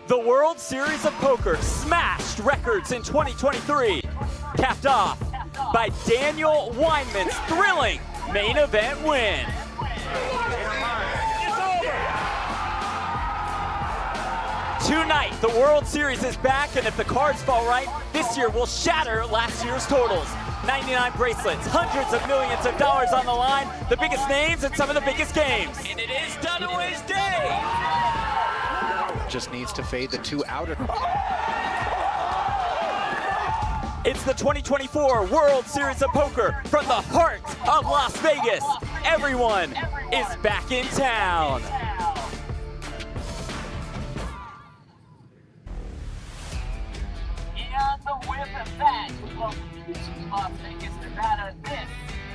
The World Series of Poker smashed records in 2023, capped off by Daniel Weinman's thrilling main event win. Tonight, the World Series is back, and if the cards fall right, this year will shatter last year's totals. 99 bracelets, hundreds of millions of dollars on the line, the biggest names and some of the biggest games. And it is Dunaway's day. Just needs to fade the two outer. It's the 2024 World Series of Poker from the heart of Las Vegas. Everyone is back in town. And the whip effect. Welcome to Las Vegas, Nevada. This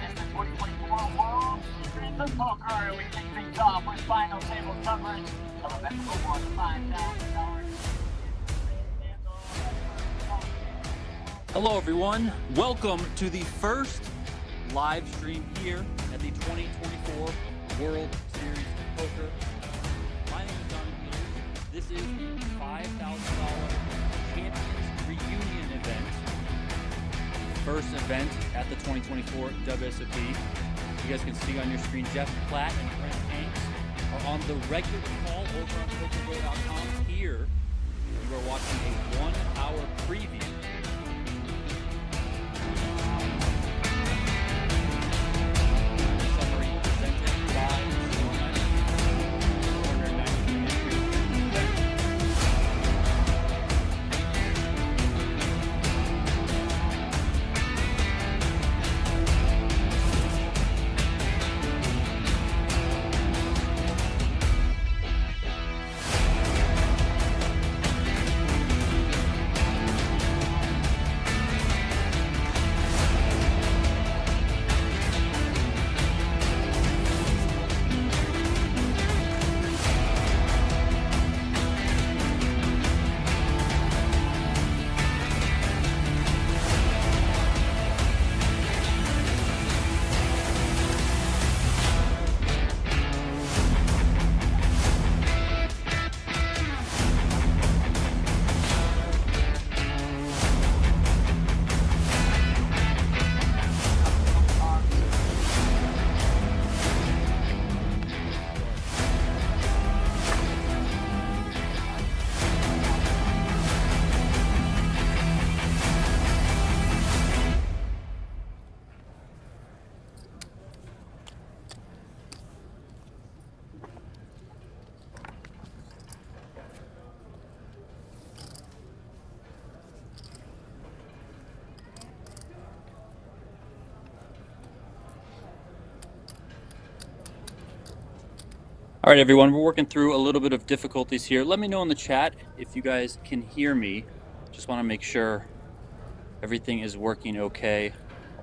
is the 2024 World Series of Poker. We kick things off with final table coverage of event number one, $5,000. Hello everyone, welcome to the first live stream here at the 2024 World Series of Poker. My name is Donnie Peters. This is the $5,000 Champions Reunion event. First event at the 2024 WSOP. You guys can see on your screen, Jeff Platt and Brent Hanks are on the regular call over on PokerGO.com. Here, you are watching a 1-hour preview. Summary presented by All right, everyone, we're working through a little bit of difficulties here. Let me know in the chat if you guys can hear me. Just want to make sure everything is working okay.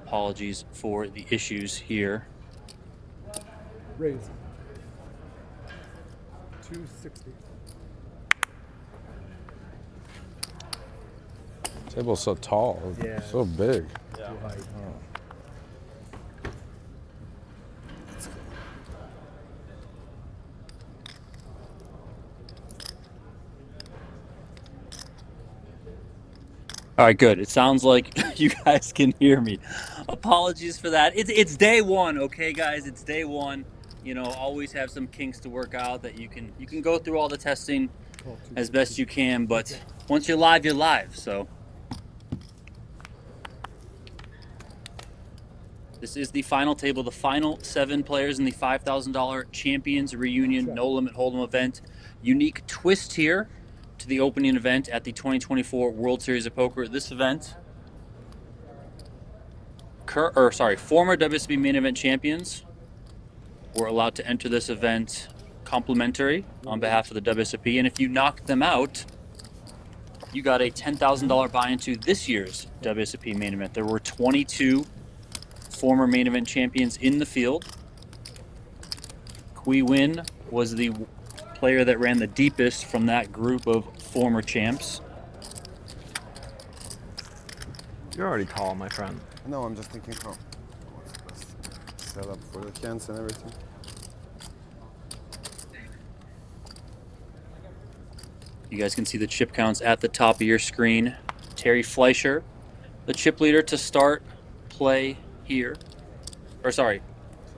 Apologies for the issues here. Raise. 260. Table's so tall, Yeah. so big. Too high. All right, good. It sounds like you guys can hear me. Apologies for that. It's day one, okay, guys? It's day one. You know, always have some kinks to work out that you can go through all the testing as best you can, but once you're live, you're live. So this is the final table, the final 7 players in the $5,000 Champions Reunion No Limit Hold'em event. Unique twist here to the opening event at the 2024 World Series of Poker. This event, former WSOP main event champions were allowed to enter this event complimentary on behalf of the WSOP, and if you knocked them out, you got a $10,000 buy into this year's WSOP main event. There were 22 former main event champions in the field. Kui Win was the player that ran the deepest from that group of former champs. You're already calling, my friend. No, I'm just thinking how what's the best setup for the cans and everything. You guys can see the chip counts at the top of your screen. Terry Fleischer, the chip leader to start play here. Or sorry,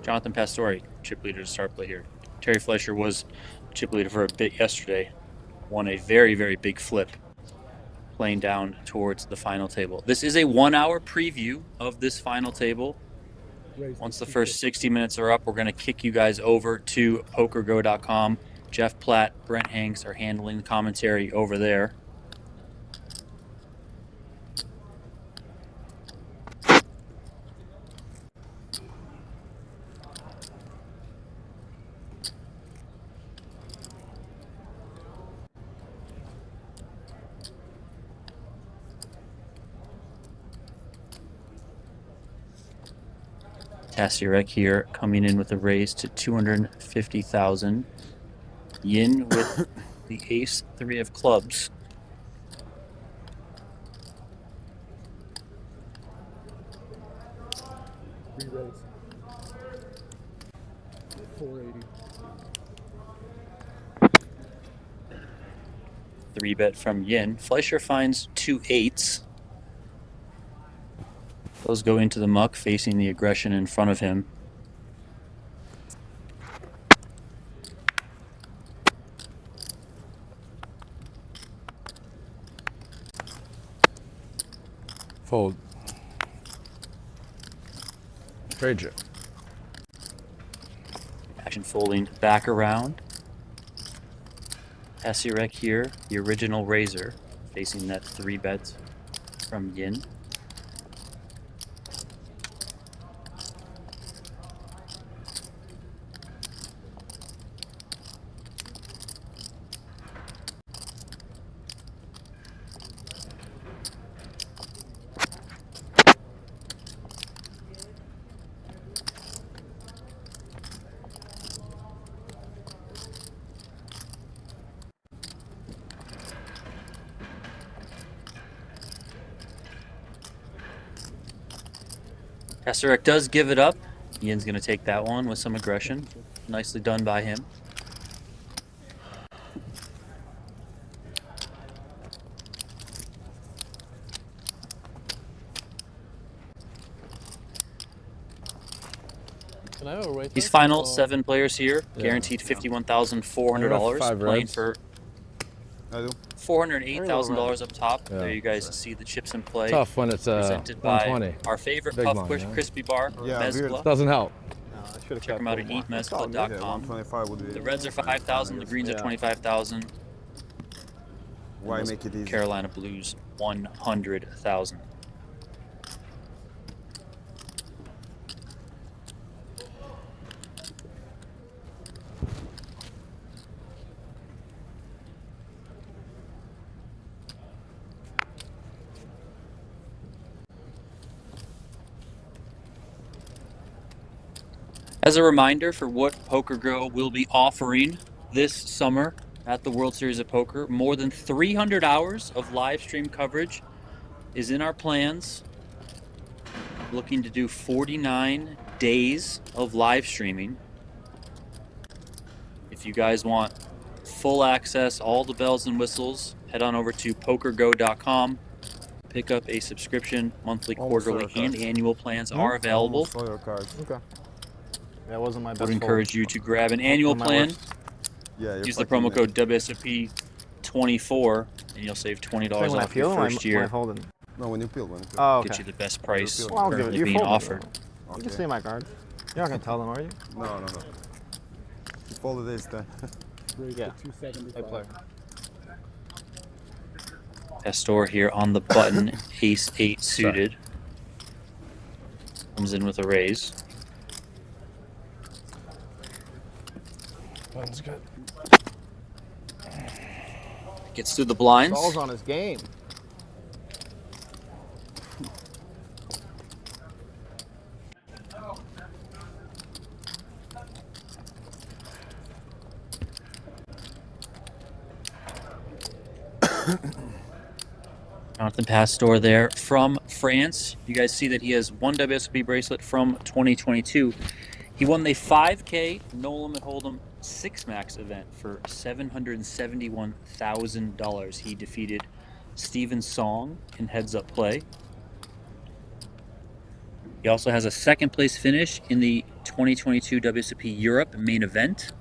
Jonathan Pastore, chip leader to start play here. Terry Fleischer was chip leader for a bit yesterday. Won a very, very big flip playing down towards the final table. This is a 1 hour preview of this final table. Once the first 60 minutes are up, we're going to kick you guys over to PokerGO.com. Jeff Platt, Brent Hanks are handling the commentary over there. Tasyurek here coming in with a raise to 250,000. Yin with the ace 3 of clubs. Re-raise. 480. 3-bet from Yin. Fleischer finds 2 8s. Those go into the muck, facing the aggression in front of him. Fold. Trade you. Action folding back around. Tasyurek here, the original raiser, facing that 3-bet from Yin. Tasyurek does give it up. Yin's going to take that one with some aggression. Nicely done by him. These final 7 players here, guaranteed $51,400, playing for $408,000 up top. Yeah. There you guys see the chips in play. Tough when it's presented by 120. our favorite Big puff line, push yeah. crispy bar, Mezcla. Doesn't help. Check them out at eatmezcla.com. The reds are 5,000, the greens are 25,000. Why make it easy? Carolina Blues 100,000. As a reminder for what PokerGO will be offering this summer at the World Series of Poker, more than 300 hours of live stream coverage is in our plans. Looking to do 49 days of live streaming. If you guys want full access, all the bells and whistles, head on over to PokerGO.com. Pick up a subscription. Monthly, quarterly, and annual plans are available. Okay. That wasn't my I best. would encourage you to grab an annual plan. Yeah, Use the promo code WSOP24 and you'll save $20 off your first year. No, when you peel. Oh, okay. Get you the best price Well, I'll give it. currently You being folded offered. You can see my cards. You're not gonna tell them, are you? No. You folded this then. Raise Yeah. to 275. I play. Pastore here on the button, ace-8 suited. Comes in with a raise. That's good. Gets through the blinds. Ball's on his game. Jonathan Pastore there from France. You guys see that he has one WSOP bracelet from 2022. He won the 5K No Limit Hold'em six-max event for $771,000. He defeated Steven Song in heads-up play. He also has a second-place finish in the 2022 WSOP Europe main event.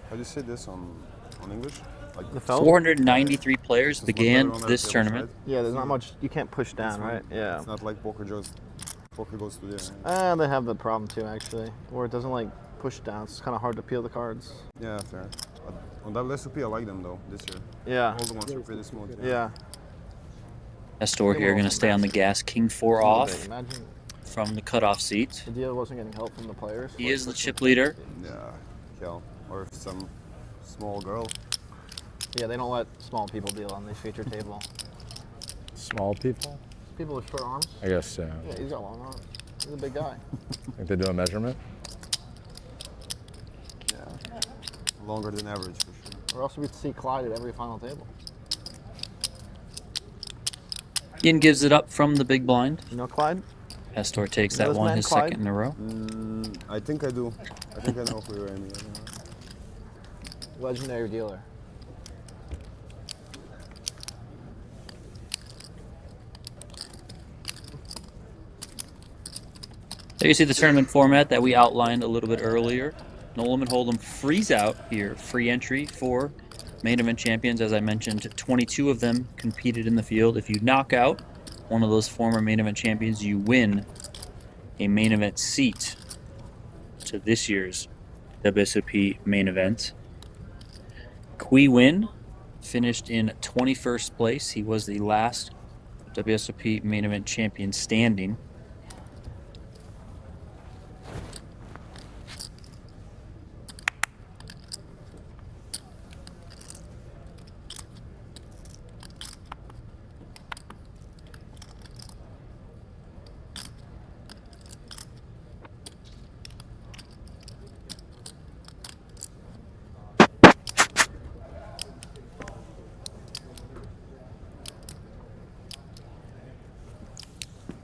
How do you say this on English? Like The felt? 493 players It's began not this table, tournament. right? Yeah, there's not much. You can't push down, right? Yeah. It's not like PokerGO Studio. They have the problem too, actually, where it doesn't like push down. It's kind of hard to peel the cards. Yeah, fair. But on WSOP, I like them though this year. Yeah. All the ones are pretty smooth. Yeah. Pastore here going to stay on the gas. King 4 off Imagine from the cutoff seat. the dealer wasn't getting help from the players. He is the chip leader. Yeah, hell. Or if some small girl. Yeah, they don't let small people deal on the feature table. Small people? People with short arms. I guess so. Yeah, he's got long arms. He's a big guy. Think they do a measurement? Yeah. Longer than average for sure. Or else we'd see Clyde at every final table. Yin gives it up from the big blind. You know Clyde? Pastore takes Know that this one, man, his Clyde? second in a row. I think I do. I think I know who you're aiming at. Legendary dealer. There you see the tournament format that we outlined a little bit earlier. No limit hold'em freeze out here. Free entry for main event champions. As I mentioned, 22 of them competed in the field. If you knock out one of those former main event champions, you win a main event seat to this year's WSOP main event. Kui Win finished in 21st place. He was the last WSOP main event champion standing.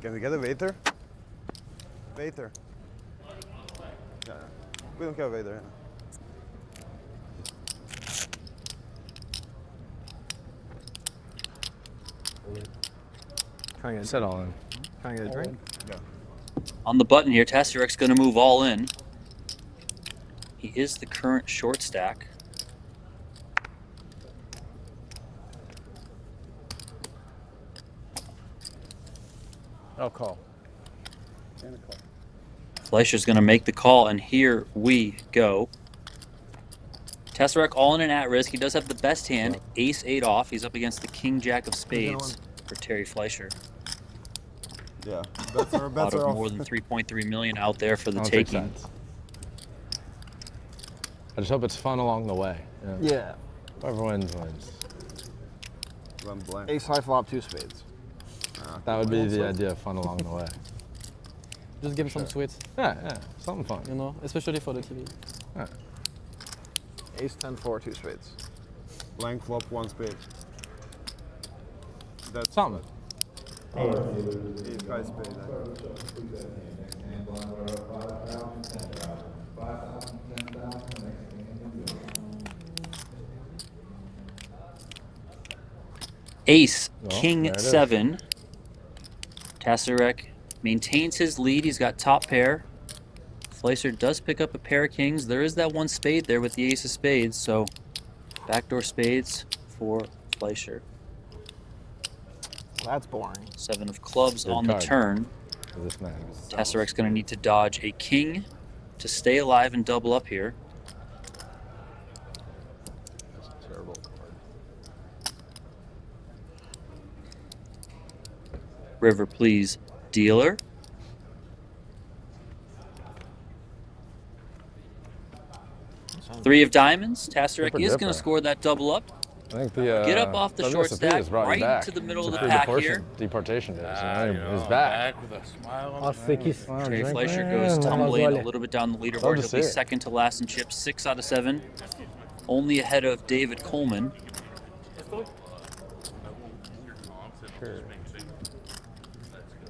Can we get a waiter? Waiter. Yeah. We don't have a waiter. Trying to get, Set all in. trying to get a drink. On the button here, Tasyurek's going to move all in. He is the current short stack. I'll call. Fleischer's going to make the call, and here we go. Tasyurek all in and at risk. He does have the best hand, ace-8 off. He's up against the king-jack of spades for Terry Fleischer. Yeah. Bets are Out of more than 3.3 million out there for the taking. I just hope it's fun along the way. Yeah. Whoever wins, wins. Run blank. Ace high flop, 2 spades. That would be the idea of fun along the way. Just give some sweets, Yeah, something fun. you know, especially for the TV. Yeah. Ace 10-4, 2 spades. Blank flop, 1 spade. That's Something. Ace high spade. Ace, Well, king there it is. 7. Tasyurek maintains his lead. He's got top pair. Fleischer does pick up a pair of kings. There is that 1 spade there with the ace of spades, so backdoor spades for Fleischer. That's boring. 7 of clubs Good on card. the turn. This man. Tasyurek's going to need to dodge a king to stay alive and double up here. That's a terrible card. River, please, dealer. Three of diamonds. Tasyurek Super is going to different. score that double up. I think the Get up off the short WSOP stack, has brought you right back into the middle of the to pack here. Deportation days. You He's know, back. with a smile on I'll his stick face. his. Terry Fleischer goes tumbling a little bit down the Love leaderboard. to He'll see be it. second to last in chips, 6 out of 7. Only ahead of David Coleman.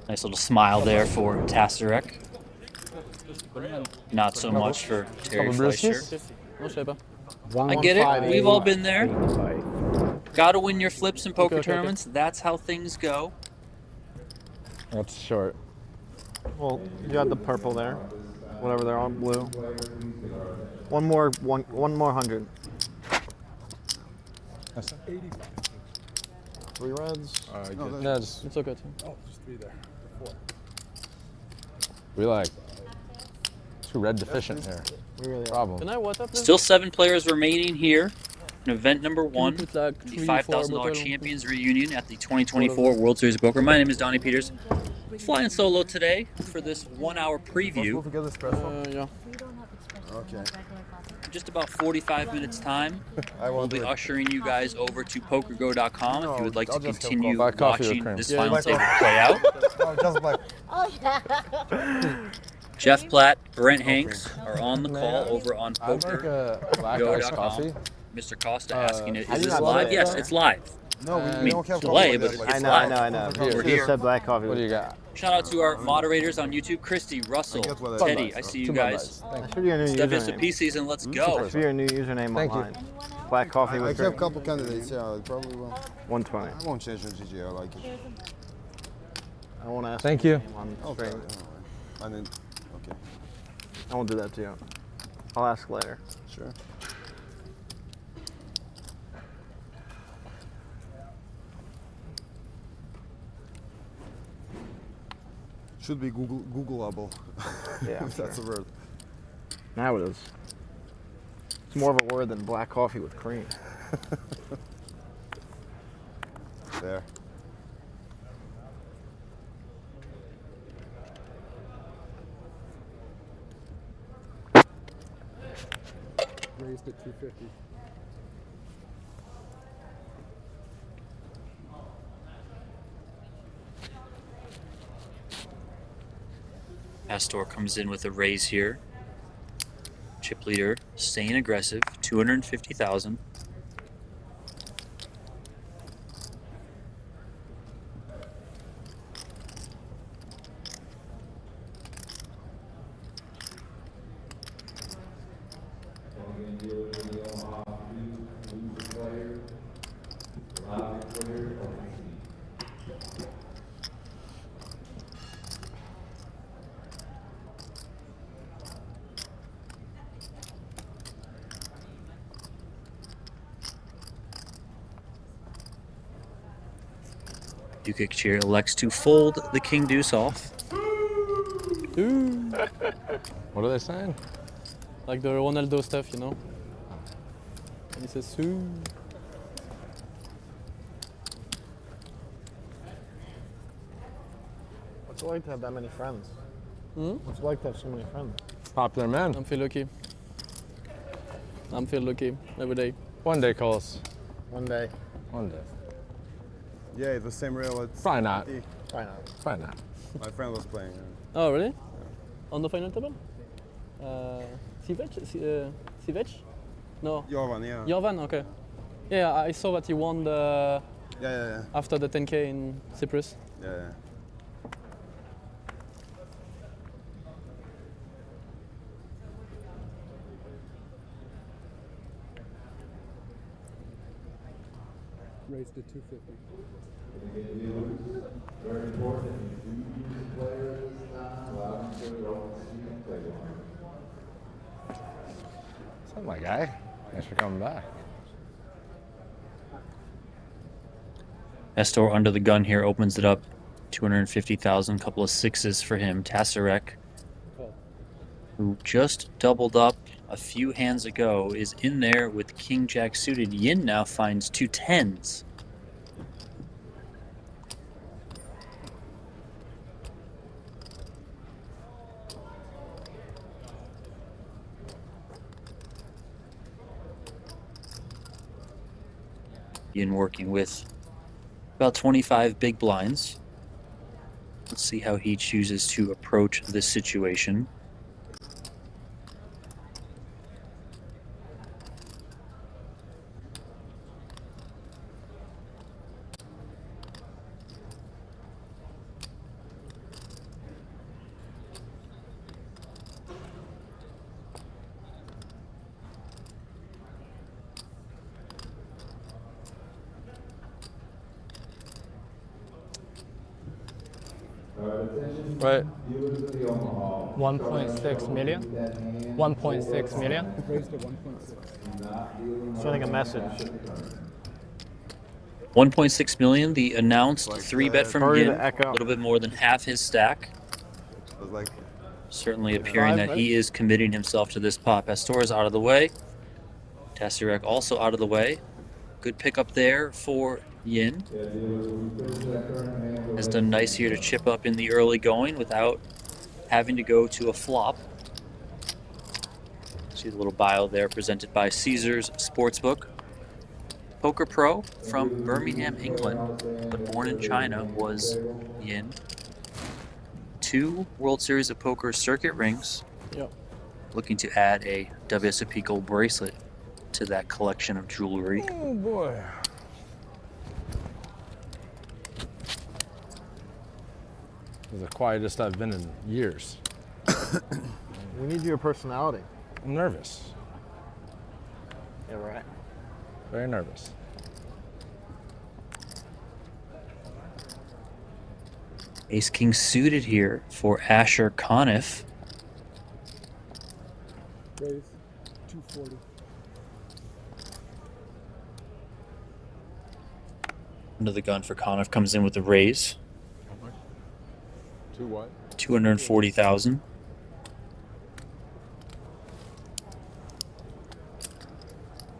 Nice little smile there for Tasyurek. Not so much for Terry Couple Fleischer. briskets? Non, je savais pas. I get it. We've all been there. 85. Got to win your flips in poker Okay, okay. tournaments. That's how things go. That's short. Well, you got the purple there. Whatever they're on, blue. One more 100. That's it. 3 reds. No, just, It's okay too. Oh, just 3 there. 4. we like too red deficient here. We really are. Problem. Can I water, please? Still 7 players remaining here in event number Can you 1. put like The 3, 4 $5,000 bottle? Champions Reunion at the 2024 World Series of Poker. My name is Donnie Peters. Flying solo today for this 1-hour preview. Don't forget the espresso. Yeah. Okay. In just about 45 minutes time, I we'll won't be do it. ushering you guys over to PokerGo.com if you would like I'll to just have continue black coffee with watching cream. this Yeah, final black table coffee. play out. Oh, just black. Jeff Platt, Brent Hanks are on the call over on I'd like PokerGo.com. a black iced coffee. Mr. Costa asking, I is do this not live? love Yes, it. it's live. No, we I mean, don't have delay, coffee but like it's that. I live. know. Here. You here. just said black coffee. What do you got? Shout out to our moderators on YouTube, Christy, Russell, I get what I- Teddy. Bud I see you Two Bud guys. Lights. Thank That should be your new WSOP username. season, let's That go. should be your new username Thank you. online. Black coffee I with have a cream. couple candidates, yeah, I probably will. 120. I won't change on GG, I like it. I won't ask. Thank your you. name on Okay. stream. I mean, okay, I won't do that to you. I'll ask later. sure. Should be Googleable. Yeah, if that's a word. Now it is. It's more of a word than black coffee with cream. There. Raised at 250. Pastore comes in with a raise here. Chip leader staying aggressive, 250,000. Dukic here elects to fold the king deuce off. Ooh. What are they saying? Like the Ronaldo stuff, you know? And he says, ooh. What's it like to have that many friends? Hmm? What's it like to have so many friends? Popular man. I'm feel lucky. I'm feel lucky every day. One day, Coles. One day. One day. Yeah, the same rail. It's Probably not. Why not? Probably not. My friend was playing. Oh, really? On the final table? Sivec? No. Jovan, yeah. Jovan, okay. Yeah, I saw that he won the Yeah. after the 10K in Cyprus. Yeah. Raised at 250. What's up, my guy? Thanks for coming back. Pastore under the gun here opens it up. 250,000, couple of sixes for him. Tasyurek, who just doubled up a few hands ago, is in there with King Jack suited. Yin now finds 2 10s. Yin working with about 25 big blinds. Let's see how he chooses to approach this situation. Right. 1.6 million. 1.6 million. Raised to 1.6. Sending a message. 1.6 million, the announced 3-bet from Hurry Yin, the echo. a little bit more than half his stack. I was like, Certainly appearing that he is committing himself to this pot. Pastore is out of the way. Tasyurek also out of the way. Good pickup there for Yin. Has done nice here to chip up in the early going without having to go to a flop. See the little bio there presented by Caesars Sportsbook. Poker pro from Birmingham, England, but born in China was Yin. 2 World Series of Poker circuit rings. Yep. Looking to add a WSOP gold bracelet to that collection of jewelry. Oh boy. This is the quietest I've been in years. We need your personality. I'm nervous. Yeah, right. Very nervous. Ace King suited here for Asher Coniff. Raise 240. Under the gun for Coniff comes in with the raise. Two what? 240,000.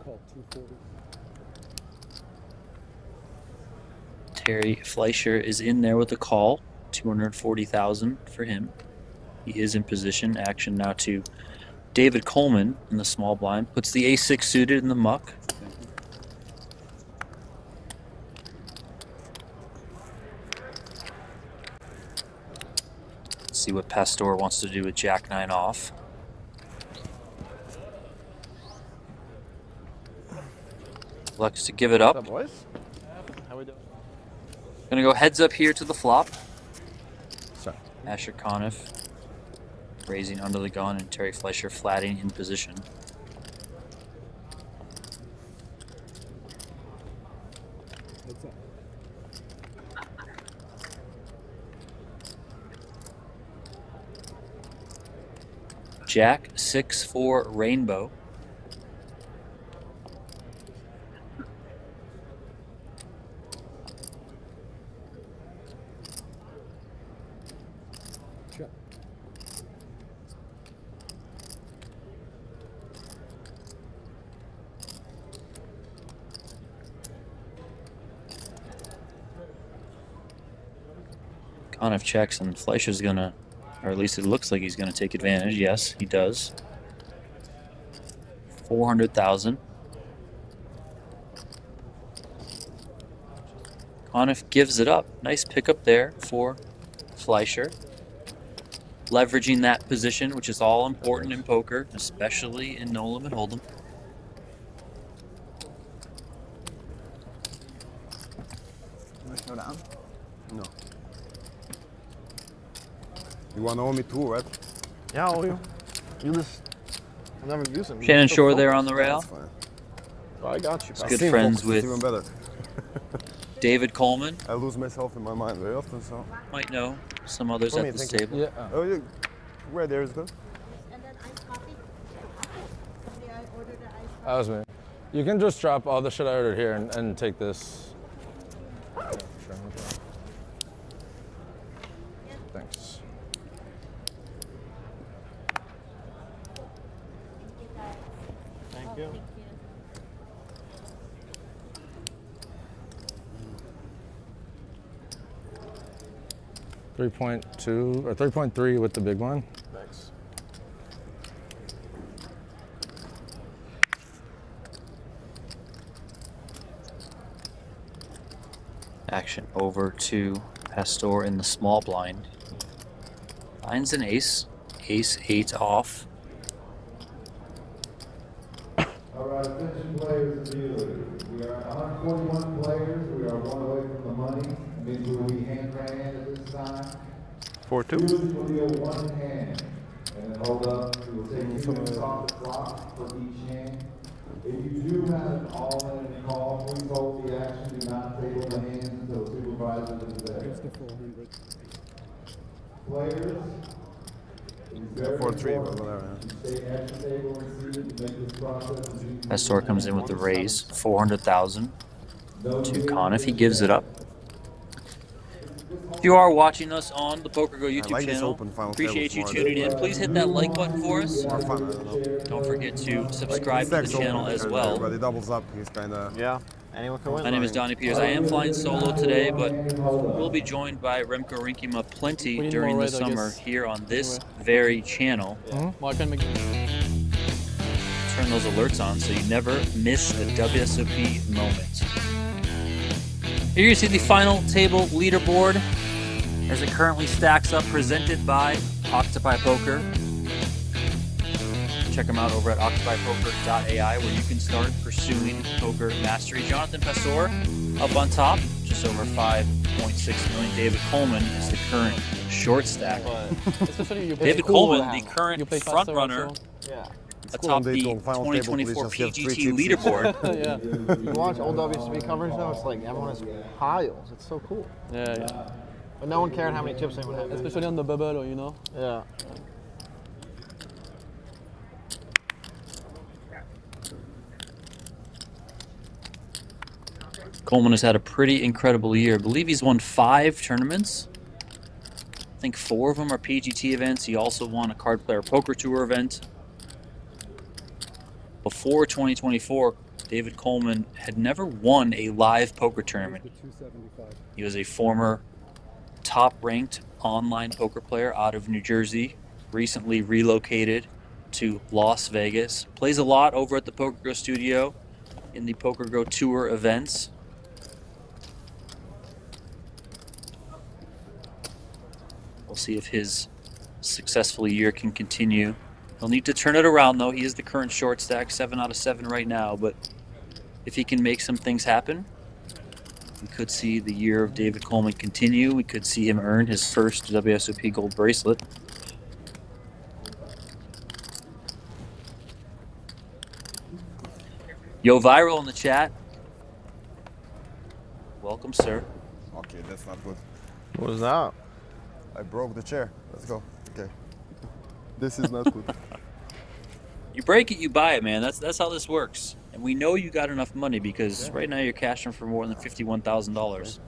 Call 240. Terry Fleischer is in there with the call. 240,000 for him. He is in position. Action now to David Coleman in the small blind. Puts the ace-6 suited in the muck. Let's see what Pastore wants to do with Jack-9 off. Elects to give it up. What's up, boys? How we doing? Gonna go heads up here to the flop. Sorry. Asher Coniff raising under the gun and Terry Fleischer flatting in position. Heads up. Jack 6-4 rainbow. Check. Coniff checks and Fleischer's gonna, or at least it looks like he's gonna take advantage. Yes, he does. 400,000. Coniff gives it up. Nice pickup there for Fleischer. Leveraging that position, which is all important in poker, especially in no limit hold'em. Can I slow down? No. You want to owe me 2, right? Yeah, I'll you. You just I never use them. Shannon Shore there on the rail. That's fine. Oh, I got you. He's pal. good Team friends focus is with even better. David Coleman. I lose myself in my mind very often, so. Might know some others What do at you this think? table. Yeah. Oh, you, where there is good? And then iced coffee. Somebody I ordered the iced coffee. That was me. You can just drop all the shit I ordered here and take this. Yeah, sure, no problem. Thanks. Thank you. 3.2 or 3.3 with the big one. Thanks. Action over to Pastore in the small blind. Finds an ace. Ace 8 off. All right, attention players and dealers. We are 141 players. We are one away from the money. It means we will be hand to hand at this time. 4-2. Dealers will deal one hand and then hold up. We will take 2 minutes off the clock for each hand. If you do have an all-in call, please hold the action. Do not table the hands until the supervisor is there. It's the 400. Players. 4-3, but whatever. Pastore comes in with the raise, 400,000 to Coniff. He gives it up. If you are watching us on the PokerGo YouTube channel, appreciate you tuning in. Please hit that like button for us. Don't forget to subscribe to the channel as well. But he doubles up. He's kind of... Yeah. Anyone can win. My name is Donnie Peters. I am flying solo today, but we'll be joined by Remco Rinkema plenty during the summer here on this very channel. Turn those alerts on so you never miss a WSOP moment. Here you see the final table leaderboard as it currently stacks up, presented by Octopi Poker. Check them out over at octopipoker.ai where you can start pursuing poker mastery. Jonathan Pastore up on top, just over 5.6 million. David Coleman is the current short stack. David Coleman, the current front runner atop the 2024 PGT leaderboard. Yeah. You watch old WSOP coverage though, it's like everyone has piles. It's so cool. Yeah. But no one cared how many chips they would have. Especially on the bubble, you know? Yeah. Coleman has had a pretty incredible year. I believe he's won 5 tournaments. I think 4 of them are PGT events. He also won a Card Player Poker Tour event. Before 2024, David Coleman had never won a live poker tournament. He was a former top-ranked online poker player out of New Jersey, recently relocated to Las Vegas. Plays a lot over at the PokerGo studio in the PokerGo Tour events. We'll see if his successful year can continue. He'll need to turn it around, though. He is the current short stack, 7 out of 7 right now. But if he can make some things happen, we could see the year of David Coleman continue. We could see him earn his first WSOP gold bracelet. Yo, Viral in the chat. Welcome, sir. Okay, that's not good. What was that? I broke the chair. Let's go. Okay. This is not good. You break it, you buy it, man. That's how this works. And we know you got enough money because right now you're cashing for more than $51,000.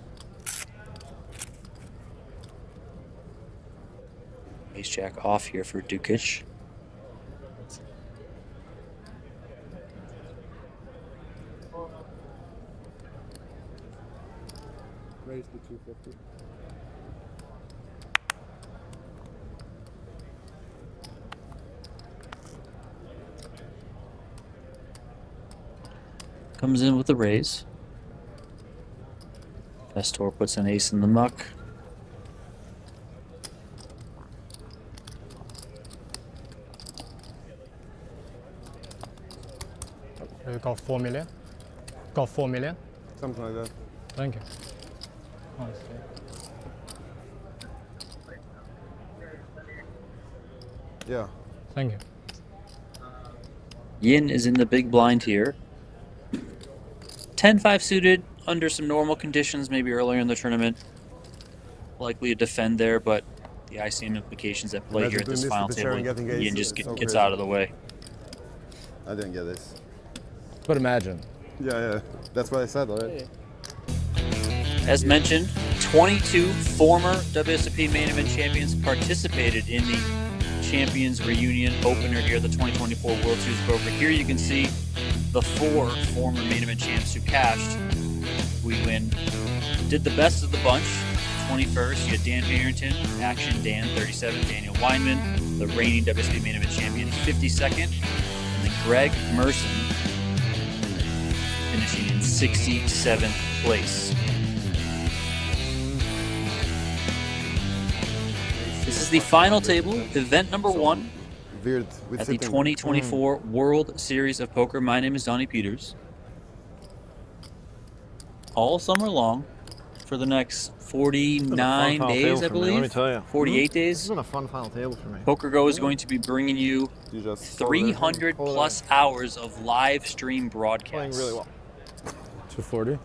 Ace Jack off here for Dukic. Raise the 250. Comes in with a raise. Pastore puts an ace in the muck. Got 4 million? Got 4 million? Something like that. Thank you. Yeah. Thank you. Yin is in the big blind here. 10-5 suited under some normal conditions, maybe earlier in the tournament. Likely to defend there, but the ICM implications at play here at this final table, Yin just gets out of the way. I didn't get this. But imagine. Yeah. That's what I said already. As mentioned, 22 former WSOP main event champions participated in the Champions Reunion opener here, the 2024 World Series of Poker. Here you can see the 4 former main event champs who cashed. We win. Did the best of the bunch. 21st, you had Dan Harrington, Action Dan, 37, Daniel Weinman, the reigning WSOP main event champion, 52nd, and then Greg Merson finishing in 67th place. the final table, event number 1 Weird. With at the sitting. 2024 World Series of Poker. My name is Donnie Peters. All summer long, for the next 49 days, I believe. Let me tell you. 48 This days. has been a fun final table for me. PokerGO is going to be bringing you You just 300 plus hours of live stream broadcasts. Playing really well. 240.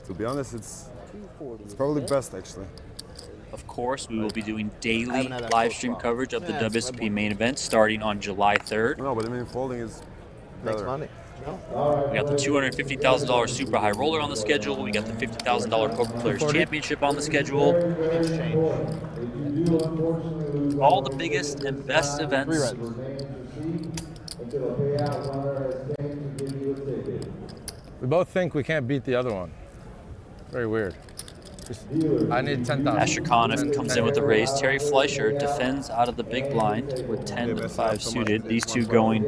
To be honest, it's probably best actually. Of course, we will be doing daily haven't had that live close stream swap. coverage of the Yeah, it's WSOP main event starting on July 3rd. No, but I mean folding is Makes better. money. We got the $250,000 super high roller on the schedule. We got the $50,000 Poker Players Championship on the schedule. All the biggest and best events. We both think we can't beat the other one. Very weird. I need 10,000. Asher Coniff comes in with the raise. Terry Fleischer defends out of the big blind with 10-5 suited. These two going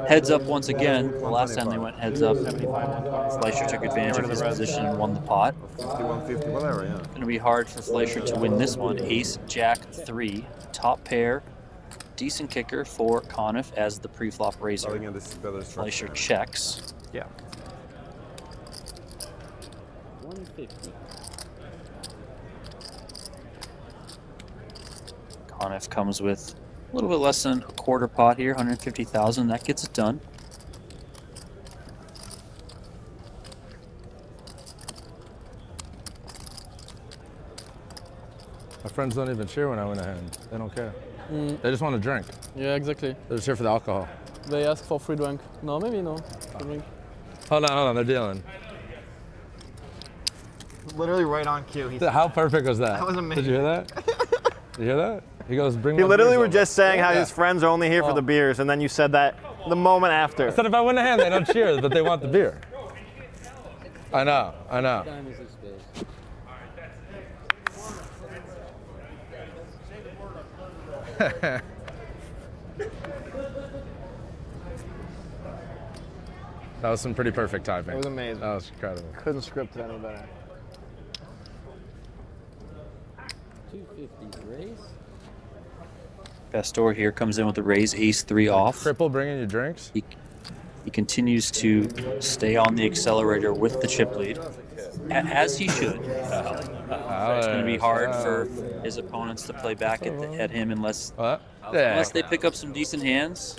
heads up once again. The last time they went heads up, Fleischer took advantage of his position and won the pot. 5150, whatever, yeah. Going to be hard for Fleischer to win this one. Ace, Jack, 3. Top pair. Decent kicker for Coniff as the pre-flop raiser. Again, this is better Fleischer structure. checks. Yeah. 150. Coniff comes with a little bit less than a quarter pot here, 150,000. That gets it done. My friends don't even cheer when I win a hand. They don't care. Mm. They just want to drink. Yeah, exactly. They're just here for the alcohol. They ask for free drink. No, maybe no. Free drink. Hold on, they're dealing. Literally right on cue. How perfect was that? That was amazing. Did you hear that? Did you hear that? He goes, bring He my literally beers were over. just saying how Yeah. his friends are only here for the beers, and then you said that the moment after. I said if I win a hand, they don't cheer, but they want the beer. I know, I know. That was some pretty perfect timing. It was amazing. That was incredible. Couldn't script it any better. 250 raise. Pastore here comes in with the raise, ace-3 off. Cripple bringing you drinks? He continues to stay on the accelerator with the chip lead, as he should. It's going to be hard for his opponents to play back at him unless they pick up some decent hands.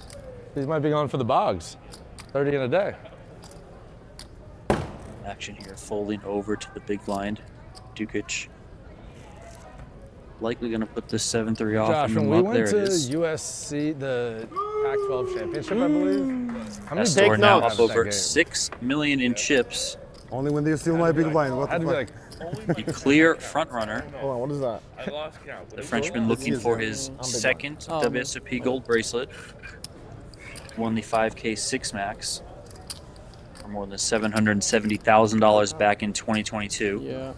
He might be going for the bogs. 30 in a day. Action here, folding over to the big blind. Dukic likely going to put this 7-3 off. Josh, and when we up. went There to it is. USC, the Pac-12 championship, I believe. How many Pastore now notes? up over $6 million in chips. Only when they steal my big blind. What the fuck? The clear front runner. Hold on, what is that? The Frenchman looking for his second WSOP gold bracelet. Won the 5K 6 max for more than $770,000 back in 2022. Yeah.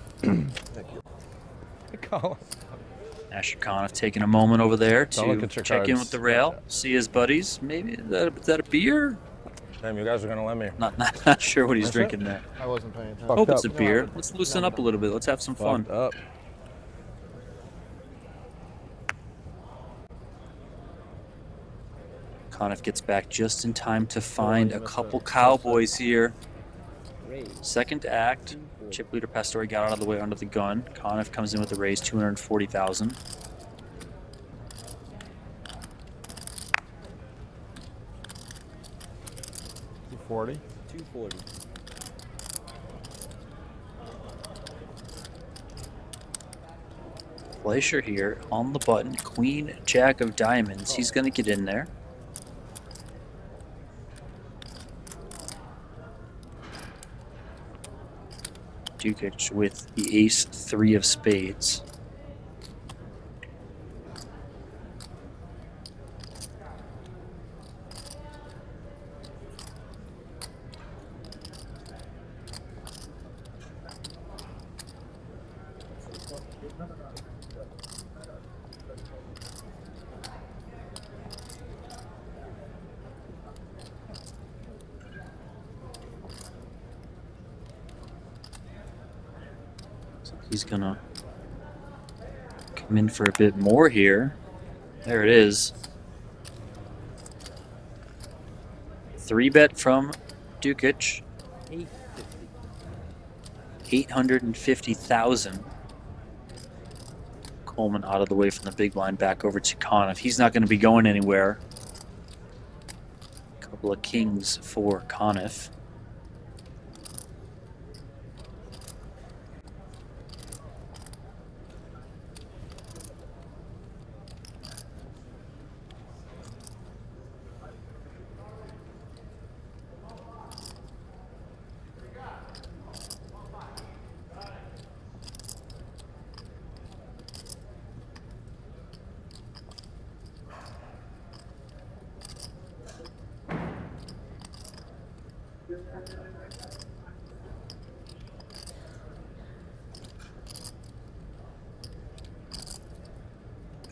Asher Coniff taking a moment over there Don't look to at your check in cards. with the rail, see his buddies. Maybe is that a beer? Damn, you guys are gonna let me. Not sure what he's That's it? drinking there. I wasn't paying attention. Hope it's a beer. Let's loosen up a little bit. Let's have some fun. Fucked up. Coniff gets back just in time to find a couple cowboys here. Second act. Chip leader Pastore got out of the way under the gun. Coniff comes in with the raise, 240,000. $240. 240. Fleischer here on the button. Queen, Jack of diamonds. He's going to get in there. Dukic with the ace-3 of spades. He's gonna come in for a bit more here. There it is. 3-bet from Dukic. 850,000. Coleman out of the way from the big blind, back over to Coniff. He's not going to be going anywhere. Couple of kings for Coniff.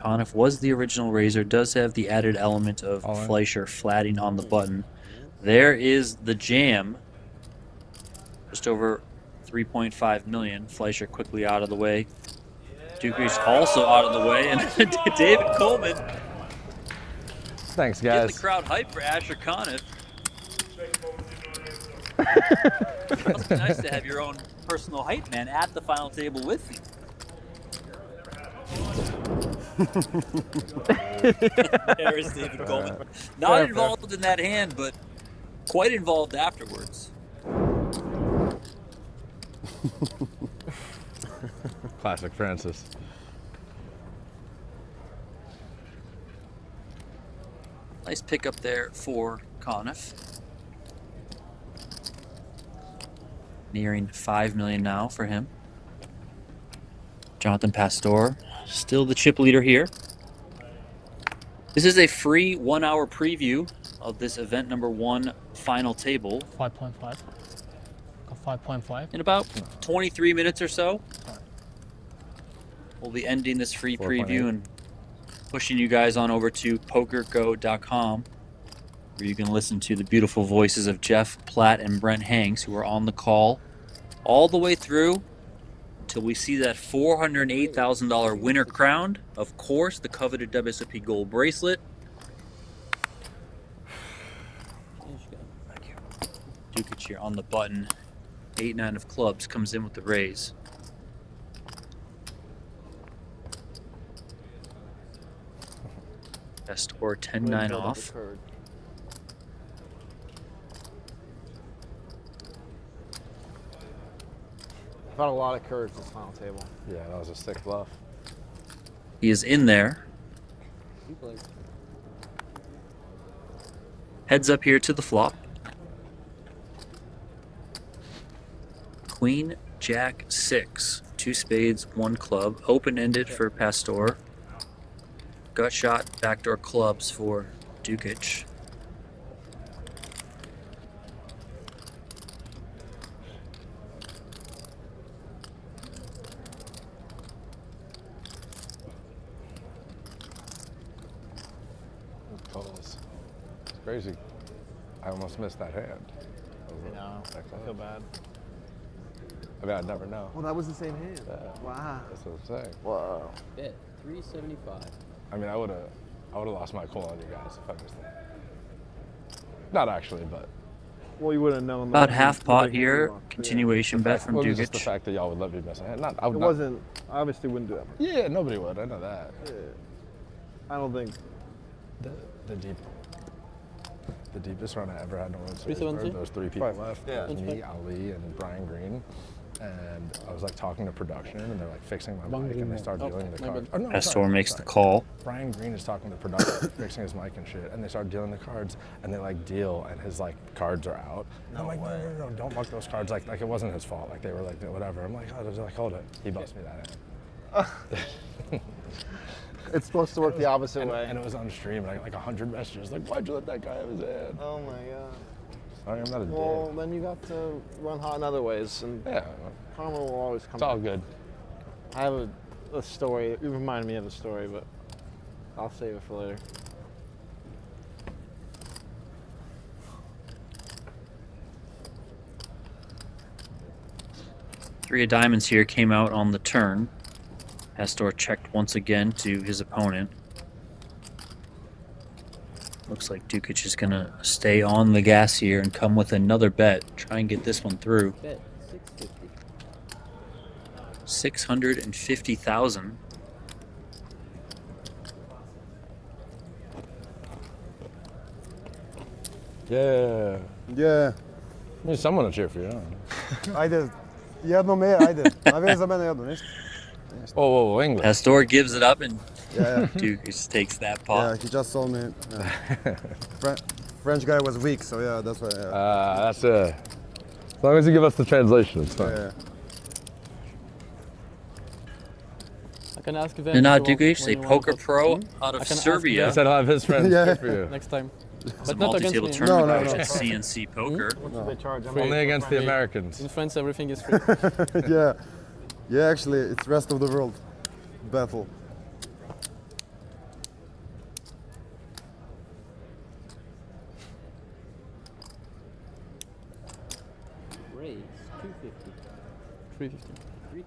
Coniff was the original raiser, does have the added element of Fleischer flatting on the button. There is the jam. Just over 3.5 million. Fleischer quickly out of the way. Dukic also out of the way. And David Coleman. Thanks, Getting guys. the crowd hype for Asher Coniff. Must be nice to have your own personal hype man at the final table with you. There's David Coleman. Not involved in that hand, but quite involved afterwards. Classic Francis. Nice pickup there for Coniff. Nearing 5 million now for him. Jonathan Pastore, still the chip leader here. This is a free 1-hour preview of this event number 1 final table. 5.5. Got 5.5. In about 23 minutes or so, we'll be ending this free preview and pushing you guys on over to PokerGO.com, where you can listen to the beautiful voices of Jeff Platt and Brent Hanks, who are on the call all the way through until we see that $408,000 winner crowned. Of course, the coveted WSOP gold bracelet. Thank you. Dukic here on the button. 8-9 of clubs comes in with the raise. Pastore 10-9 off. I've had a lot of courage this final table. Yeah, that was a sick bluff. He is in there. Heads up here to the flop. Queen, Jack, 6. 2 spades, 1 club. Open-ended for Pastore. Gut shot, backdoor clubs for Dukic. It's crazy. I almost missed that hand. I know. I feel bad. I mean, I'd never know. Well, that was the same hand. Yeah. Wow. That's what I'm saying. Wow. Bet 375. I mean, I would have lost my cool on you guys if I missed that. Not actually, but. Well, you wouldn't have known. About half pot here. Continuation bet from Well, Dukic. just the fact that y'all would let me miss a hand. It wasn't. I obviously wouldn't do that. Yeah, nobody would. I know that. Yeah. I don't think. The deepest run I ever had in a World Series. 370? There was 3 people left. Yeah. It was me, Ali, and Brian Green. And I was like talking to production, and they're like fixing my mic, and they start dealing the cards. Oh, no, Pastore makes the call. Brian Green is talking to production, fixing his mic and shit, and they start dealing the cards, and they like deal, and his like cards are out. And I'm like, no, don't muck those cards. Like it wasn't his fault. Like they were like whatever. I'm like, oh, they're like, hold it. He busts me that hand. It's supposed to work the opposite way. And it was on stream, and I got like 100 messages like, why'd you let that guy have his hand? Oh my god. Sorry, I'm not a Well, dick. then you got to run hot in other ways, and Yeah. karma will always come. It's all good. I have a story. You reminded me of a story, but I'll save it for later. Three of diamonds here came out on the turn. Pastore checked once again to his opponent. Looks like Dukic is going to stay on the gas here and come with another bet. Try and get this one through. Bet 650. 650,000. Yeah. Yeah. I mean, someone to cheer for you. Ajde, jedno me, ajde. Navijem za mene jedno, ništa. Oh, English. Pastore gives it up and Yeah. Dukic takes that Yeah, pot. he just told me. French guy was weak, so yeah, that's why. Yeah. That's it. As long as you give us the translation, it's fine. Yeah. I can ask them. Nenad if you want- Dukic, when a you want poker to- pro out I of can ask Serbia. He said he'll have his friends Yeah. cheer for you. Next time. It's a But not against multi-table me. tournament No, no, match no. at CNC Poker. What do they charge? Only against the Americans. In France, everything is free. Yeah. Yeah, actually, it's rest of the world battle. Raise 250. 350.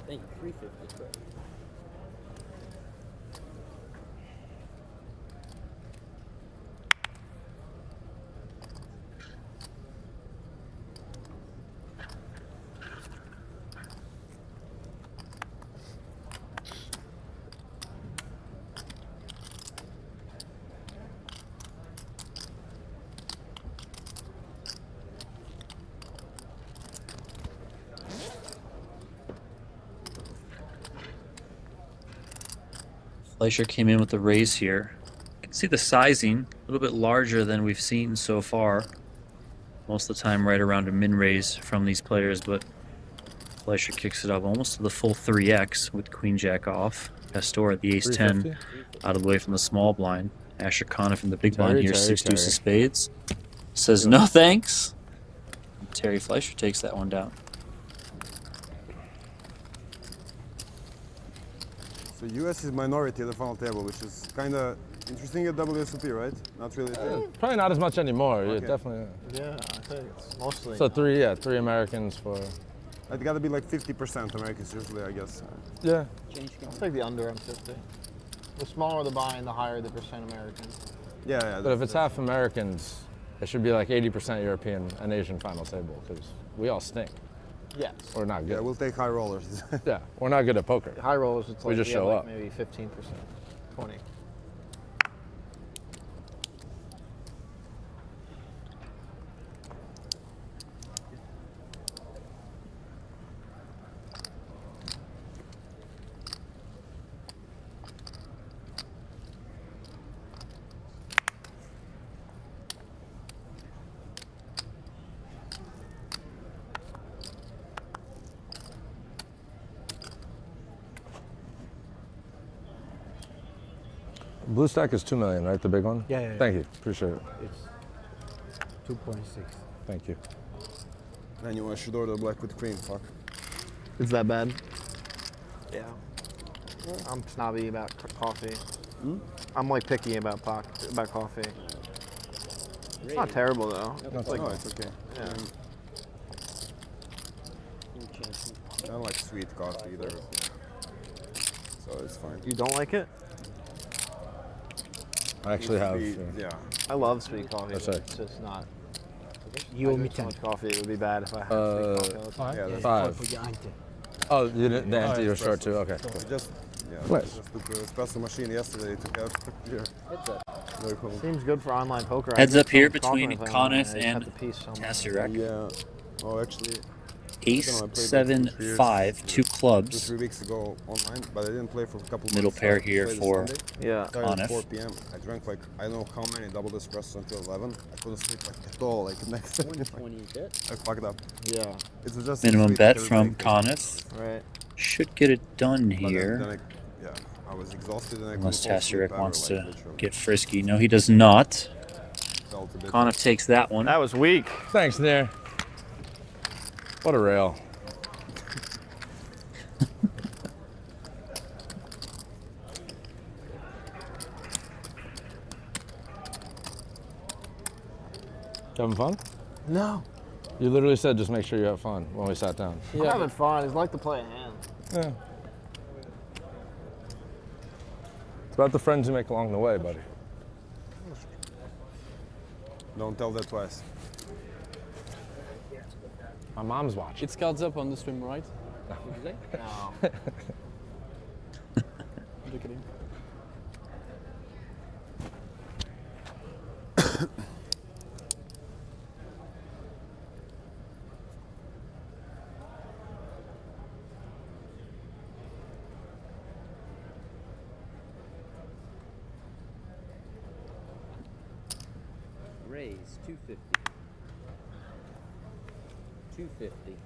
Thank you, 350. Fleischer came in with the raise here. You can see the sizing, a little bit larger than we've seen so far. Most of the time right around a min raise from these players, but Fleischer kicks it up almost to the full 3x with queen jack off. Pastore at the ace 10 out of the way from the small blind. Asher Coniff in the big blind here, 6 deuce of spades. Says no thanks. And Terry Fleischer takes that one down. So US is minority at the final table, which is kind of interesting at WSOP, right? Not really. Probably not as much anymore. Okay. Yeah, definitely. Yeah, I think it's mostly. So three Americans for. It's got to be like 50% Americans usually, I guess. Yeah. I'll take the under on 50. The smaller the buy-in, the higher the percent American. Yeah, yeah. But if it's half Americans, it should be like 80% European and Asian final table because we all stink. Yes. We're not good. Yeah, we'll take high rollers. Yeah, we're not good at poker. High rollers, it's like We just have show like up. maybe 15%, 20. Blue stack is 2 million, right? The big one? Yeah. Thank you. Appreciate it. It's 2.6. Thank you. And you should order black with cream, fuck. Is that bad? Yeah. I'm snobby about coffee. I'm like picky about coffee. It's not terrible though. It's like, no, it's okay. Yeah. I don't like sweet coffee either. So it's fine. You don't like it? I actually have. Yeah. I love sweet coffee. That's But right. it's just not. You owe me So 10. much coffee. It would be bad if I had sweet coffee all the time. Yeah, that's 5. For your auntie. Oh, you didn't empty your short too? Okay. Cool. Just, Nice. just took the espresso machine yesterday. Took out here. Very cool. Seems good for online poker. I Heads just up here don't coffee between if I want. Coniff I just and have to pee so much. Tasyurek. Yeah. Oh, actually, Ace, I played like 7, 2 years. 5, 2 2 clubs. 3 weeks ago online, but I didn't play for a couple Middle months. pair I here played for Sunday. Yeah. Started at Coniff. 4 p.m. I drank like I don't know how many double espressos until 11. I couldn't sleep like at all. Like the next day, 120 bet. I fucked up. Yeah. It was just Minimum sweet bet everything. from Conniff. Right. Should get it done But here. then I was exhausted and I Unless couldn't fall asleep Tasyurek ever, wants like, to literally. get frisky. No, he does not. Felt a bit. Coniff takes that one. That was weak. Thanks, Nair. What a rail. Having fun? No. You literally said just make sure you have fun when we sat down. I'm having fun. It's like to play a hand. Yeah. It's about the friends you make along the way, buddy. Don't tell that twice. My mom's watching. It's cards up on the stream, right? What did you say? No. Just kidding. Raise 250. 250.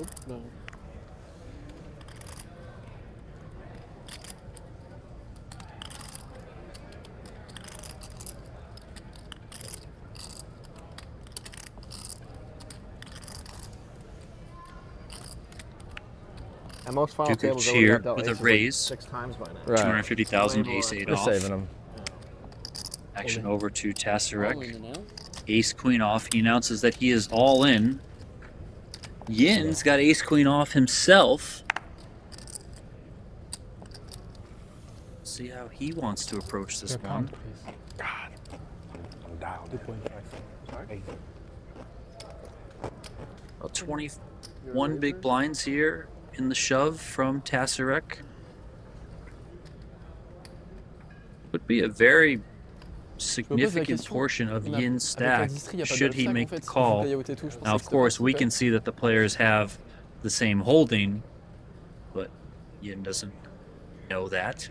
Oop, no. And most final Dukic tables here dealt with a aces like raise. 6 times by now. Right. 250,000, ace 8 They're off. saving them. Action over to All Tasyurek. in now. Ace queen off. He announces that he is all in. Yin's got ace queen off himself. See how he wants to approach this one. God. I'm dialed. 21 big blinds here in the shove from Tasyurek. Would be a very significant portion of Yin's stack should he make the call. Now, of course, we can see that the players have the same holding, but Yin doesn't know that.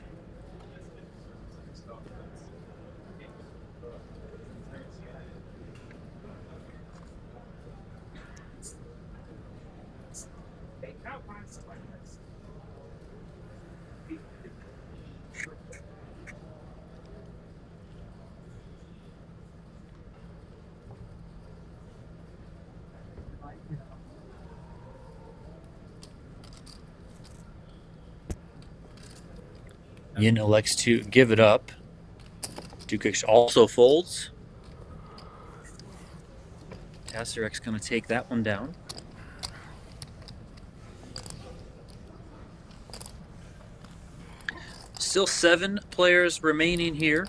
Yin elects to give it up. Dukic also folds. Tasyurek's going to take that one down. Still 7 players remaining here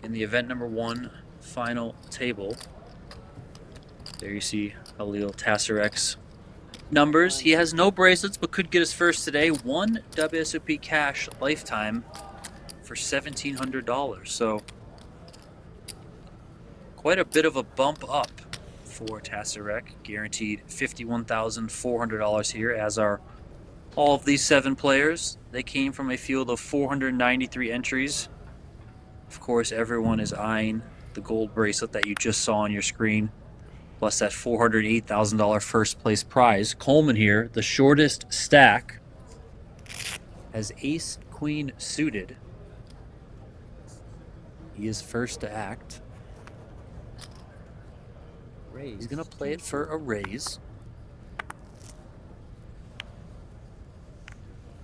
in the event number 1 final table. There you see Halil Tasyurek's numbers. He has no bracelets, but could get his first today. 1 WSOP cash lifetime for $1,700. So quite a bit of a bump up for Tasyurek. Guaranteed $51,400 here, as are all of these 7 players. They came from a field of 493 entries. Of course, everyone is eyeing the gold bracelet that you just saw on your screen, plus that $408,000 first place prize. Coleman here, the shortest stack, has ace queen suited. He is first to act. He's going to play it for a raise.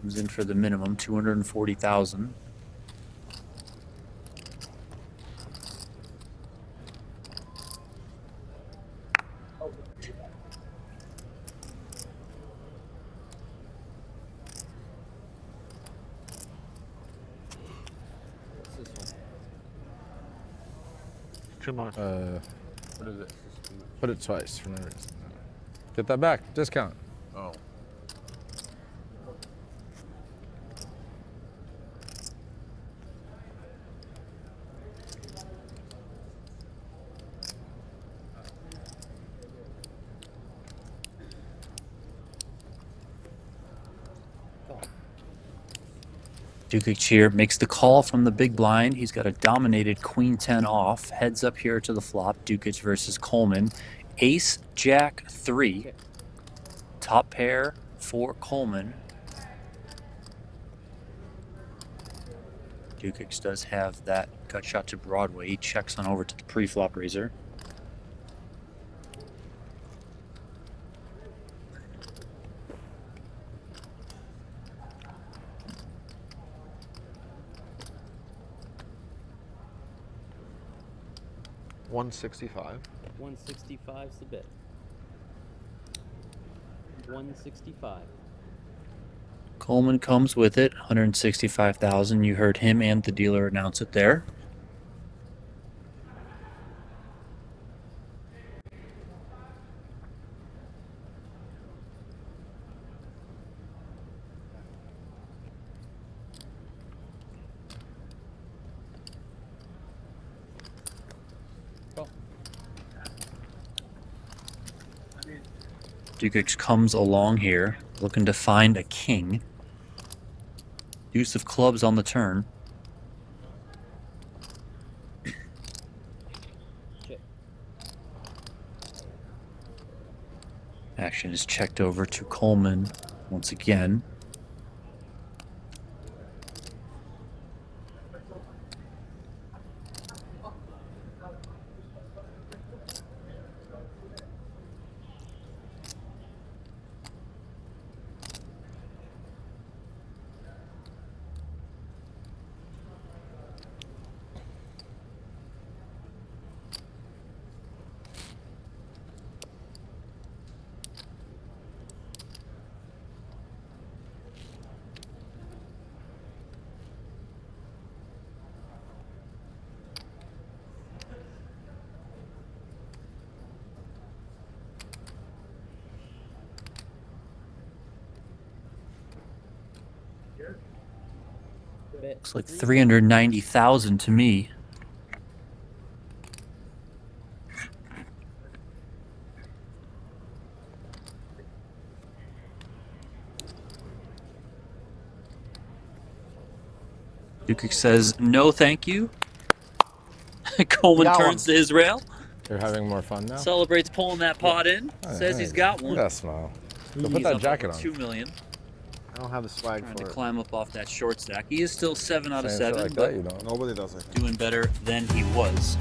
Comes in for the minimum, $240,000. Too much. What is it? Put it twice for no reason. Get that back. Discount. Oh. Dukic here makes the call from the big blind. He's got a dominated queen 10 off. Heads up here to the flop. Dukic versus Coleman. Ace Jack 3. Top pair for Coleman. Dukic does have that gut shot to Broadway. He checks on over to the pre-flop raiser. $165. 165 is the bid. 165. Coleman comes with it, 165,000. You heard him and the dealer announce it there. Dukic comes along here, looking to find a king. Deuce of clubs on the turn. Action is checked over to Coleman once again. Looks like 390,000 to me. Dukic says, no thank you. Coleman turns to his rail. You're having more fun now? Celebrates pulling that pot in. Says he's got one. That's smile. Go He's put that up jacket over on. 2 million. I don't have the swag Trying for to it. climb up off that short stack. He is still 7 out of 7, like but that, you don't. Nobody does it. doing better than he was.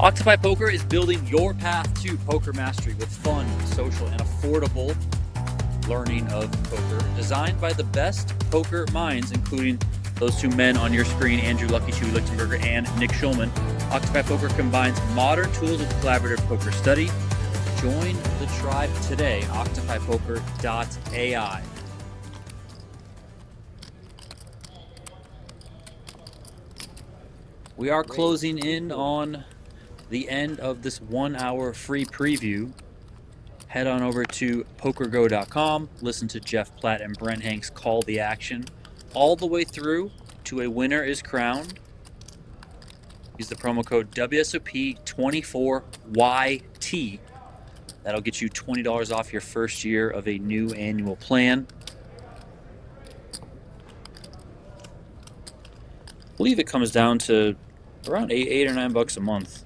Octopi Poker is building your path to poker mastery with fun, social, and affordable learning of poker. Designed by the best poker minds, including those two men on your screen, Andrew Lucky, Chewy Lichtenberger, and Nick Schulman. Octopi Poker combines modern tools with collaborative poker study. Join the tribe today, octopipoker.ai. We are closing in on the end of this 1-hour free preview. Head on over to PokerGo.com, listen to Jeff Platt and Brent Hanks call the action all the way through to a winner is crowned. Use the promo code WSOP24YT. That'll get you $20 off your first year of a new annual plan. I believe it comes down to around $8 or $9 a month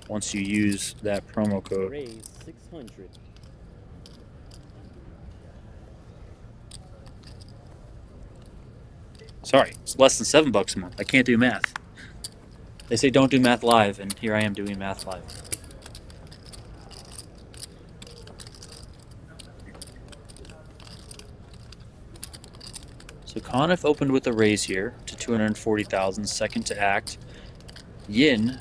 once you use that promo code. Raise 600. Sorry, it's less than $7 a month. I can't do math. They say don't do math live, and here I am doing math live. So Coniff opened with a raise here to 240,000, second to act. Yin,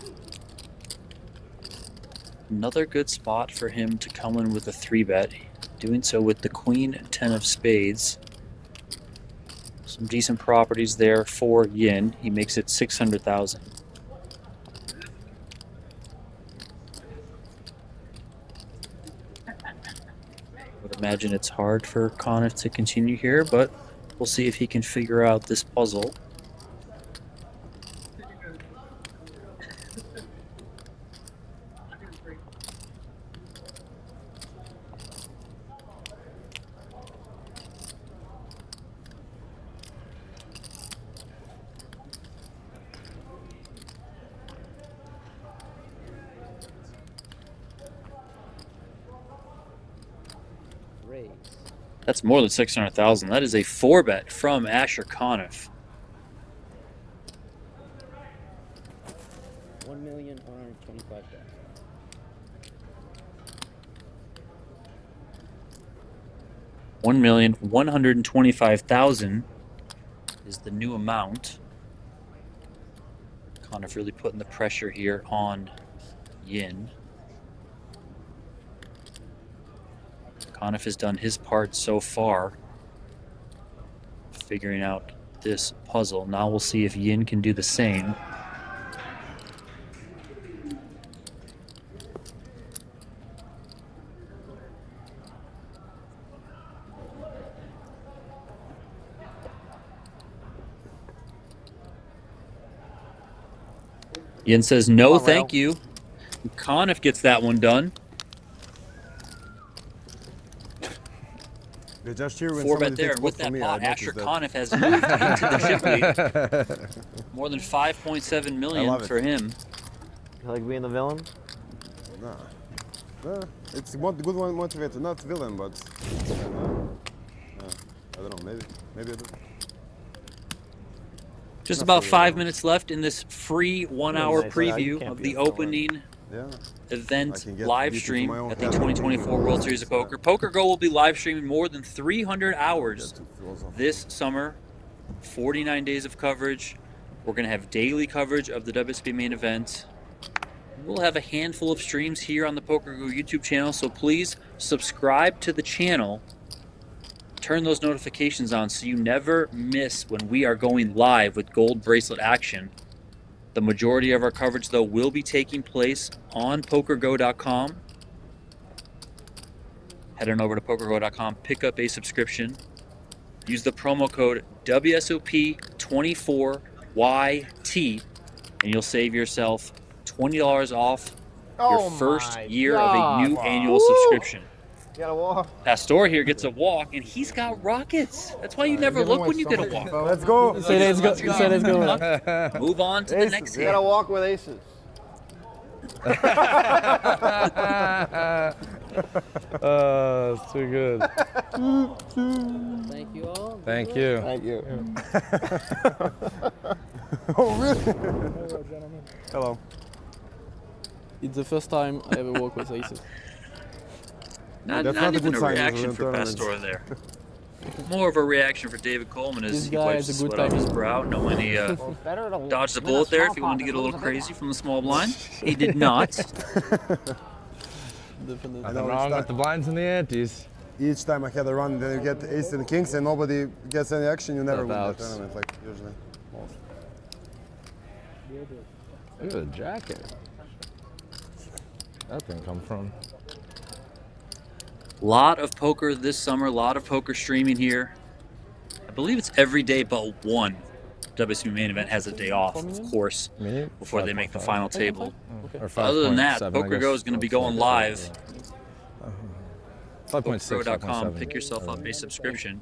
another good spot for him to come in with a 3-bet, doing so with the Queen 10 of spades. Some decent properties there for Yin. He makes it 600,000. Would imagine it's hard for Coniff to continue here, but we'll see if he can figure out this puzzle. That's more than 600,000. That is a 4-bet from Asher Coniff. 1,125,000. $1,125,000 is the new amount. Coniff really putting the pressure here on Yin. Coniff has done his part so far, figuring out this puzzle. Now we'll see if Yin can do the same. Yin says, no, thank you. Coniff gets that one done. They just cheer when 4 bet somebody there. takes With pot that from me. pot, I Asher noticed that. Coniff has moved into the chip lead. More than 5.7 I million love it. for him. You like being the villain? Nah. Nah. It's one good one motivator, not villain, but I don't know. Maybe I do. Just Not about for 5 real. minutes left in this free 1 hour nice. preview Can't of be the a villain. opening Yeah. event I can get live beat into stream my own at the head. 2024 World Series of Poker. PokerGo will be live streaming more than 300 hours this summer. 49 days of coverage. We're going to have daily coverage of the WSOP main event. We'll have a handful of streams here on the PokerGo YouTube channel, so please subscribe to the channel. Turn those notifications on so you never miss when we are going live with gold bracelet action. The majority of our coverage, though, will be taking place on PokerGo.com. Head on over to PokerGo.com, pick up a subscription. Use the promo code WSOP24YT, and you'll save yourself $20 off your first year of a new annual subscription. You gotta walk. Pastore here gets a walk, and he's got rockets. That's why you never look when you get a walk. Let's go. Say let's go. Say let's go. Move on to the next You gotta hand. walk with aces. It's too good. Thank you all. Thank you. Thank you. Oh, really? Hello. It's the first time I ever walk with aces. Not That's not a even good a sign reaction for for tournaments. Pastore there. More of a reaction for David Coleman as This he guy wipes has the a good sweat off his timing. brow, knowing he Better to dodged a win a bullet there small if he wanted to pot get a than little lose a big crazy one. from the small blind. He did not. Definitely. Nothing wrong with the blinds and the antes. Each time I had a run, then you get ace and kings, and nobody gets any action. You never win the Thereabouts. tournament, like usually. Look at the jacket. That thing come from? Lot of poker this summer, lot of poker streaming here. I believe it's every day but one. WSOP main event has a day off, of course, Me? before they make the final table. Or Other than that, 5.7, I PokerGo guess. is going to be going live. 5.6, PokerGo.com, 5.7. pick yourself up a subscription.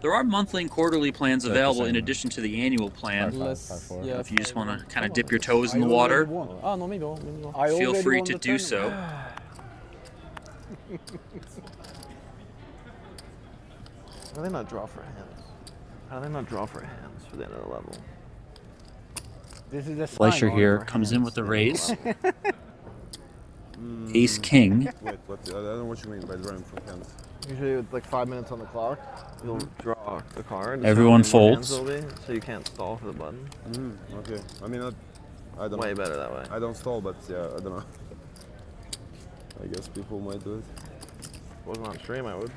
There are monthly and quarterly plans available in addition to the annual plan. Yeah. If you just want to kind of dip your toes in the water, Ah non, maybe non. feel free to do so. How do they not draw for hands? How do they not draw for hands for the end of the level? This is a Fleischer here comes in with the raise. Ace King. Wait, what? I don't know what you mean by drawing from hands. Usually with like 5 minutes on the clock, you'll draw the card. Everyone It's how many hands folds. there'll be, so you can't stall for the button. Okay. I mean, I don't Way know. better that way. I don't stall, but yeah, I don't know. I guess people might do it. If it wasn't on stream, I would.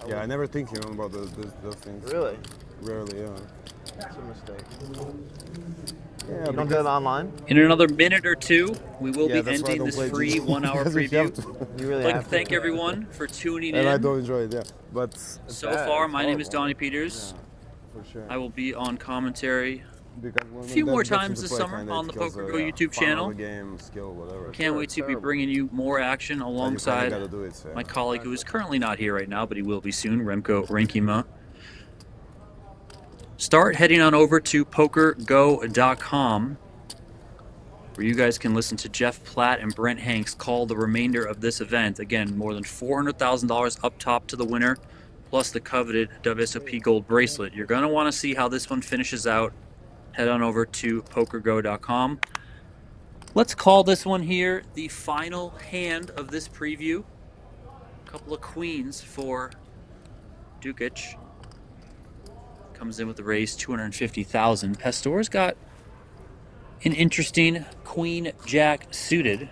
Yeah, I never think about those things. Really? Rarely, yeah. That's a mistake. Yeah, You don't do it online? In another minute or two, we will Yeah, be that's why I ending don't this play free GG. 1 hour Because we have preview. to. You really I'd like have to thank everyone for tuning And I in. don't enjoy it, yeah. But So far, my name is Donnie Peters. for sure. I will be on commentary Because when a few that more gets times into this play, summer kinda on it the kills PokerGo YouTube fun of channel. the game, skill, whatever. Can't wait to be bringing you more action alongside gotta do it, so, yeah. my colleague who is currently not here right now, but he will be soon, Remco Renkema. Start heading on over to PokerGo.com, where you guys can listen to Jeff Platt and Brent Hanks call the remainder of this event. Again, more than $400,000 up top to the winner, plus the coveted WSOP gold bracelet. You're going to want to see how this one finishes out. Head on over to PokerGo.com. Let's call this one here the final hand of this preview. A couple of queens for Dukic. Comes in with the raise, 250,000. Pastore's got an interesting queen jack suited.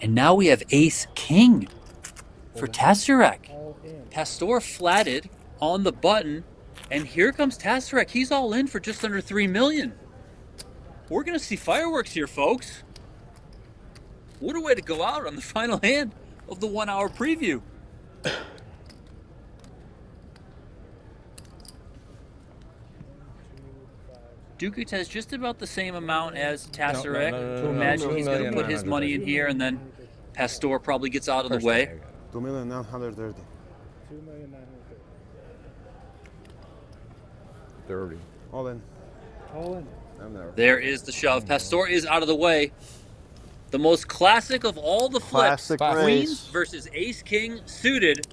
And now we have ace king for Tasyurek. Pastore flatted on the button, and here comes Tasyurek. He's all in for just under 3 million. We're gonna see fireworks here, folks. What a way to go out on the final hand of the 1 hour preview. Dukic has just about the same amount as Tasyurek. Imagine he's going to put his money in here, and then Pastore probably gets out of the way. 2,930,000. 30. All in. All in. I'm there. There is the shove. Pastore is out of the way. The most classic of all the flips. Classic Queens race. versus ace king suited.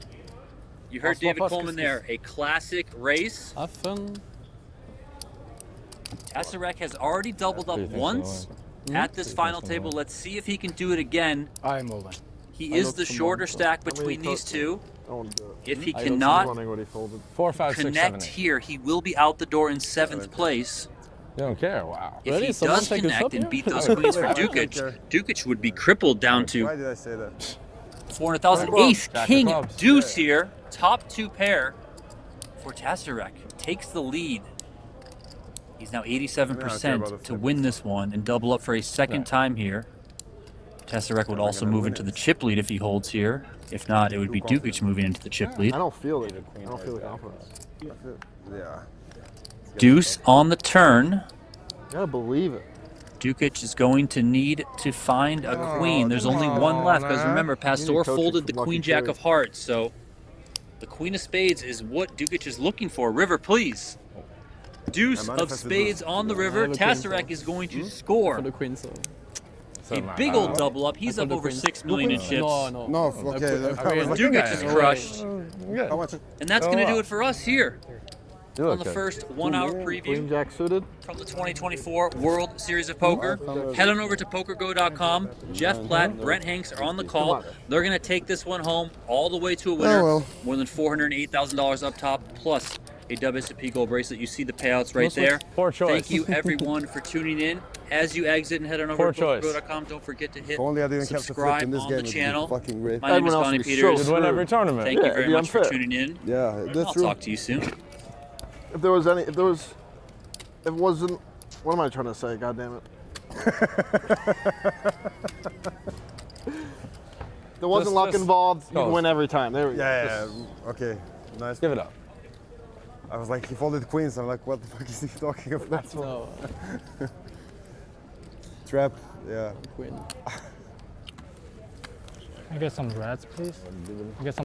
You heard David Coleman there. A classic race. Often. Tasyurek has already doubled up once at this final table. Let's see if he can do it again. I'm moving. He is the shorter stack between these two. I won't do it. If he I cannot don't see what he folded. 4, 5, 6, 7, connect 8. here, he will be out the door in 7th place. You don't care? Wow. If Really? he Someone does take a connect shot and here? beat those queens for Dukic, Dukic would be crippled down Why to did I say that? 400,000. Ace, Jack of king, clubs. deuce here. Top 2 pair for Tasyurek. Takes the lead. He's now Yeah, I care about 87% the to flip. win this one and double up for a second time here. Tasyurek would also move into the chip lead if he holds here. If not, it would be Dukic moving into the chip lead. I don't feel it. I don't feel the confidence. Yeah. Deuce on the turn. You gotta believe it. Dukic is going to need to find a queen. There's only one left because remember, Pastore coaching folded the from Lucky queen jack Terry. of hearts. So the queen of spades is what Dukic is looking for. River, please. Deuce I of manifested spades those. on the river. have a queen, Tasyurek so- is going to For score the queen, so. a big old double up. He's I up call the over queen. 6 million in chips. No. No, okay. Dukic is crushed. How much? And that's going to do it for us here You on look the good. first 1 hour Queen preview Jack suited. from the 2024 World Series of Poker. Head on over to PokerGO.com. Jeff Platt, Brent Hanks are on the call. They're going to take this one home all the way to a winner. well. More than $408,000 up top, plus a WSOP gold bracelet. You see the payouts right there. Poor choice. Thank you, everyone, for tuning in. As you exit and head on over Poor to choice. PokerGO.com, don't forget to hit If only I didn't have to flip subscribe in this on game, the it'd be channel. fucking great. My name is Everyone else Donnie would be so Peters. You'd win every tournament. Thank you Yeah, very it'd be much for unfair. tuning in. Yeah, that's I'll true. talk to you soon. If there wasn't, what am I trying to say? God damn it. There wasn't luck just involved. You close. can win every time. There we go. Yeah. Okay. Nice. Give it up. I was like, he folded queens. I'm like, what the fuck is he talking about? That's what. No. Trap. Yeah. Queen. Can I get some reds, please? Get some